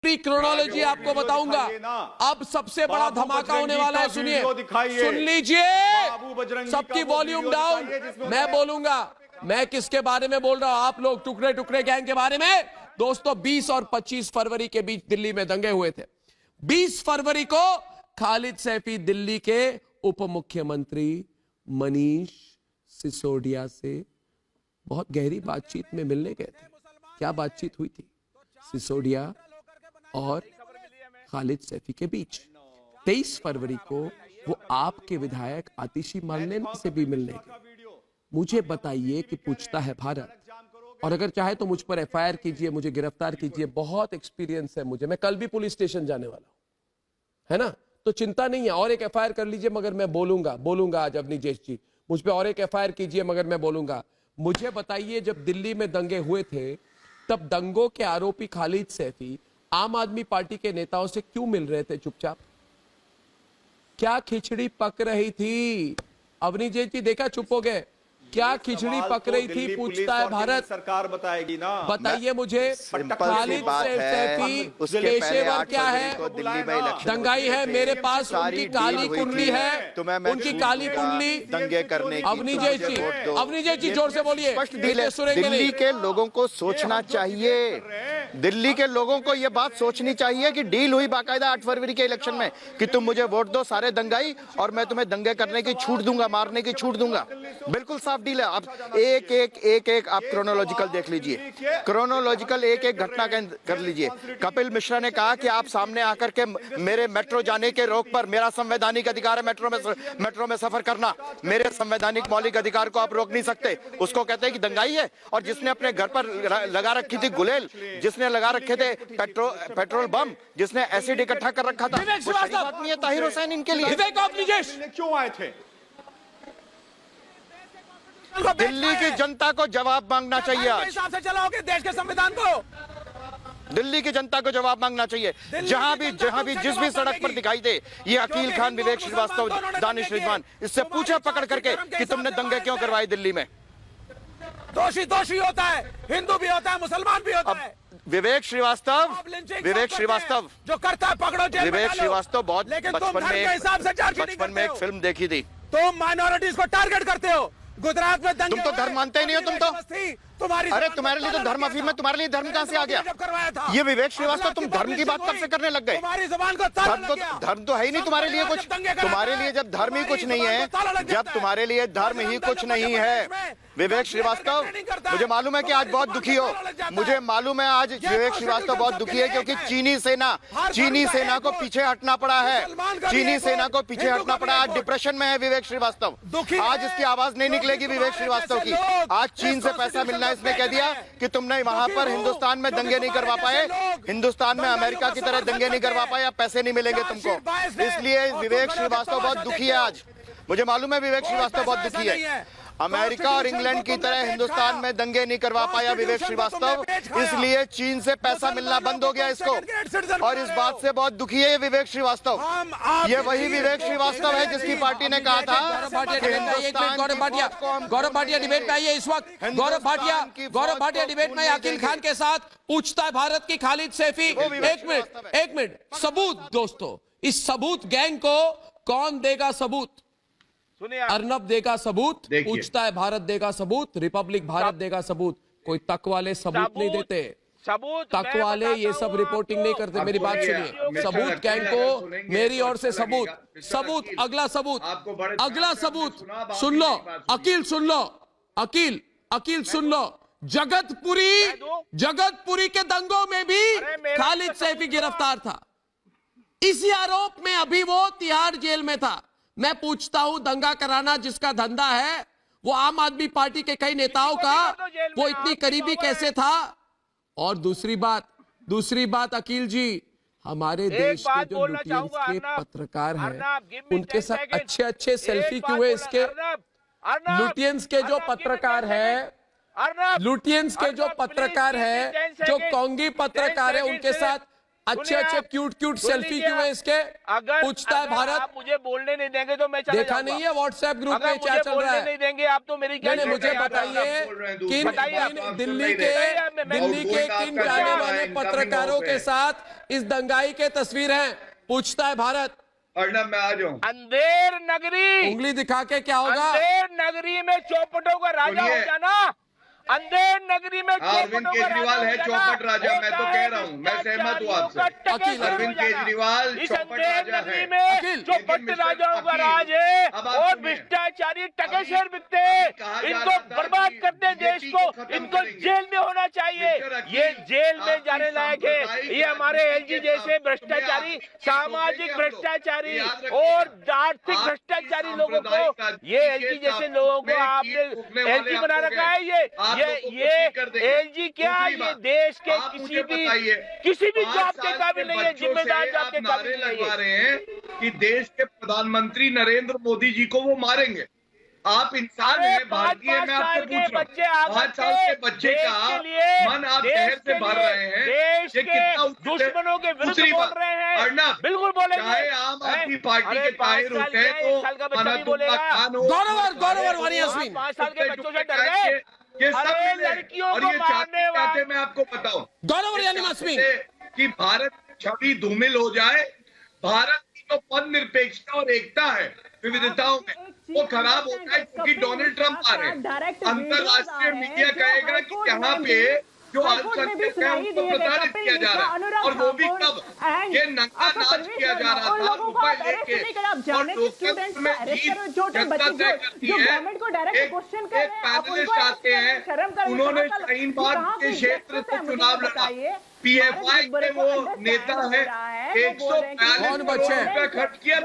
पूरी क्रोनोलॉजी आपको बताऊंगा। अब सबसे बड़ा धमाका होने वाला है, सुनिए, सुन लीजिए, सबकी वॉल्यूम डाउन। मैं बोलूंगा, मैं किसके बारे में बोल रहा हूं, आप लोग टुकड़े टुकड़े गैंग के बारे में। दोस्तों, 20 और 25 फरवरी के बीच दिल्ली में दंगे हुए थे। 20 फरवरी को खालिद सैफी दिल्ली के उप मुख्यमंत्री मनीष सिसोदिया से बहुत गहरी बातचीत में मिलने गए थे। क्या बातचीत हुई थी सिसोदिया और खालिद सैफी के बीच? 23 फरवरी को वो आपके विधायक आतिशी मारलेना से भी मिलने गए। मुझे बताइए कि पूछता है भारत, और अगर चाहे तो मुझ पर एफआईआर कीजिए, मुझे गिरफ्तार कीजिए, बहुत एक्सपीरियंस है मुझे, मैं कल भी पुलिस स्टेशन जाने वाला हूं, है ना, तो चिंता नहीं है। और एक एफआईआर कर लीजिए, मगर मैं बोलूंगा आज अवनीश जी, मुझ पे और एक एफआईआर कीजिए, मगर मैं बोलूंगा। मुझे बताइए, जब दिल्ली में दंगे हुए थे, तब दंगों के आरोपी खालिद सैफी आम आदमी पार्टी के नेताओं से क्यों मिल रहे थे चुपचाप? क्या खिचड़ी पक रही थी? अवनीश जी देखा, चुप हो गए। क्या खिचड़ी पक रही थी, पूछता है भारत। सरकार बताएगी ना। बताइए मुझे, खालिद सैफी पेशेवर क्या है? दंगाई है। मेरे पास उनकी काली कुंडली है, उनकी काली कुंडली दंगे करने की। अवनीश जी जोर से बोलिए। दिल्ली के लोगों को सोचना चाहिए, दिल्ली के लोगों को यह बात सोचनी चाहिए कि डील हुई बाकायदा 8 फरवरी के इलेक्शन में कि तुम मुझे वोट दो सारे दंगाई, और मैं तुम्हें दंगे करने की छूट दूंगा, मारने की छूट दूंगा। बिल्कुल साफ डील है। आप एक आप क्रोनोलॉजिकल देख लीजिए, क्रोनोलॉजिकल एक घटना कर लीजिए। कपिल मिश्रा ने कहा कि आप सामने आकर के मेरे मेट्रो जाने के रोक पर, मेरा संवैधानिक अधिकार है मेट्रो में सफर करना, मेरे संवैधानिक मौलिक अधिकार को आप रोक नहीं सकते। उसको कहते हैं कि दंगाई है। और जिसने अपने घर पर लगा रखी थी गुलेल, जिसने लगा रखे थे पेट्रोल बम, जिसने एसिड इकट्ठा कर रखा था, वो सही बात नहीं है ताहिर हुसैन इनके लिए। क्यों आए थे? दिल्ली की जनता को जवाब मांगना चाहिए। आज हिसाब से चलाओगे देश के संविधान को? दिल्ली की जनता को जवाब मांगना चाहिए। जहां भी जिस भी सड़क पर दिखाई दे, ये अकील खान, विवेक श्रीवास्तव, दानिश रिजवान, इससे पूछा पकड़ करके कि तुमने दंगे क्यों करवाए दिल्ली में। दोषी होता है, हिंदू भी होता है, मुसलमान भी होता है। विवेक श्रीवास्तव जो करता है पकड़ो, जेल में विवेक डालो। श्रीवास्तव बहुत बचपन में एक फिल्म देखी थी। तुम माइनॉरिटीज को टारगेट करते हो। गुजरात में दंगे, तुम तो धर्म मानते ही नहीं हो। तुम तो अरे तुम्हारे लिए तो धर्म अफीम है, तुम्हारे लिए धर्म कहां से आ गया? ये विवेक श्रीवास्तव, तुम धर्म की बात कब से करने लग गए? धर्म तो है ही नहीं तुम्हारे लिए कुछ। तुम्हारे लिए जब धर्म ही कुछ नहीं है, जब तुम्हारे लिए धर्म ही कुछ नहीं है, विवेक श्रीवास्तव, मुझे मालूम है कि आज बहुत दुखी हो। मुझे मालूम है आज विवेक श्रीवास्तव बहुत दुखी है, क्योंकि चीनी सेना को पीछे हटना पड़ा है। चीनी सेना को पीछे हटना पड़ा। आज डिप्रेशन में है विवेक श्रीवास्तव। आज इसकी आवाज नहीं निकलेगी विवेक श्रीवास्तव की। आज चीन से पैसा मिलना, इसने कह दिया कि तुमने वहां पर हिंदुस्तान में दंगे नहीं करवा पाए, हिंदुस्तान में अमेरिका की तरह दंगे नहीं करवा पाए, अब पैसे नहीं मिलेंगे तुमको। इसलिए विवेक श्रीवास्तव बहुत दुखी है आज। मुझे मालूम है विवेक श्रीवास्तव बहुत दुखी है। अमेरिका और इंग्लैंड की तरह हिंदुस्तान में दंगे नहीं करवा पाया विवेक श्रीवास्तव, इसलिए चीन से पैसा मिलना बंद हो गया इसको, और इस बात से बहुत दुखी है विवेक श्रीवास्तव। ये वही विवेक श्रीवास्तव है जिसकी पार्टी ने कहा था गौरव भाटिया डिबेट में आइए इस वक्त। गौरव भाटिया डिबेट में अकील खान के साथ पूछता है भारत की खालिद सैफी। एक मिनट, सबूत दोस्तों, इस सबूत गैंग को कौन देगा सबूत? अर्नब देगा सबूत, पूछता है भारत देगा सबूत, रिपब्लिक भारत देगा सबूत। कोई तक वाले सबूत नहीं देते, तक वाले ये सब रिपोर्टिंग नहीं करते। मेरी बात सुनिए, सबूत गैंग को मेरी ओर से सबूत, अगला सबूत सुन लो। अकील सुन लो, अकील सुन लो। जगतपुरी के दंगों में भी खालिद सैफी गिरफ्तार था। इसी आरोप में अभी वो तिहाड़ जेल में था। मैं पूछता हूं, दंगा कराना जिसका धंधा है, वो आम आदमी पार्टी के कई नेताओं का, वो इतनी करीबी कैसे था? और दूसरी बात अकील जी, हमारे देश के जो लुटियंस के पत्रकार हैं, उनके साथ अच्छे सेल्फी क्यों हुए? इसके लुटियंस के जो पत्रकार हैं, जो कोंगी पत्रकार है, उनके साथ अच्छे अच्छे क्यूट क्यूट सेल्फी क्यों है इसके? पूछता है भारत। आप मुझे बोलने नहीं देंगे तो मैं चला देखा नहीं है व्हाट्सएप ग्रुप में क्या चल रहा है? नहीं देंगे आप तो मेरी क्या? नहीं, मुझे बताइए किन दिल्ली के किन जाने माने पत्रकारों के साथ इस दंगाई के तस्वीर हैं? पूछता है भारत। अर्नब मैं आ जाऊं। अंधेर नगरी, उंगली दिखा के क्या होगा? अंधेर नगरी में चौपटों का राजा हो जाना। अंधेर नगरी में अरविंद केजरीवाल है चौपट राजा। मैं तो कह रहा हूँ, मैं सहमत हूँ आपसे। अरविंद केजरीवाल चौपट राजा है, चौपट राजाओं का राज है और भ्रष्टाचारी टकेशर बिकते हैं। इनको बर्बाद करते देश को, इनको जेल में होना चाहिए। ये जेल में जाने लायक है। ये हमारे एलजी जैसे भ्रष्टाचारी, सामाजिक भ्रष्टाचारी और आर्थिक भ्रष्टाचारी लोगों को, ये एलजी जैसे लोगों को आपने एलजी बना रखा है। ये एलजी क्या, ये देश के किसी भी जॉब के काबिल नहीं है, जिम्मेदार जॉब के काबिल नहीं है। रहे हैं कि देश के प्रधानमंत्री नरेंद्र मोदी जी को वो मारेंगे। आप इंसान हैं, भारतीय हैं। मैं आपसे पूछ रहा हूँ, 5 साल के बच्चे का मन आप जहर से भर रहे हैं। देश के दुश्मनों के विरुद्ध बोल रहे हैं। अर्नब, बिल्कुल बोलेंगे। चाहे आम आदमी पार्टी के चाहे रुके तो 5 साल के बच्चों से डर गए। ये सब लड़कियों और को ये मारने वाले, मैं आपको बताऊं गौरव कि भारत की छवि धूमिल हो जाए। भारत की तो पद निरपेक्षता और एकता है विविधताओं में, वो खराब होता है क्योंकि डोनाल्ड ट्रंप आ रहे हैं। अंतरराष्ट्रीय मीडिया कहेगा कि यहाँ पे जो अल्पसंख्यक है उनको प्रताड़ित किया जा रहा है, और वो भी कब? ये नंगा नाच किया जा रहा था रुपए लेके, और लोकतंत्र में जीत जनता तय करती है। एक पैनलिस्ट आते हैं, उन्होंने शाहीन बाग के क्षेत्र से चुनाव लड़ा। पीएफआई के वो नेता है, 142 करोड़ रुपया खर्च किया।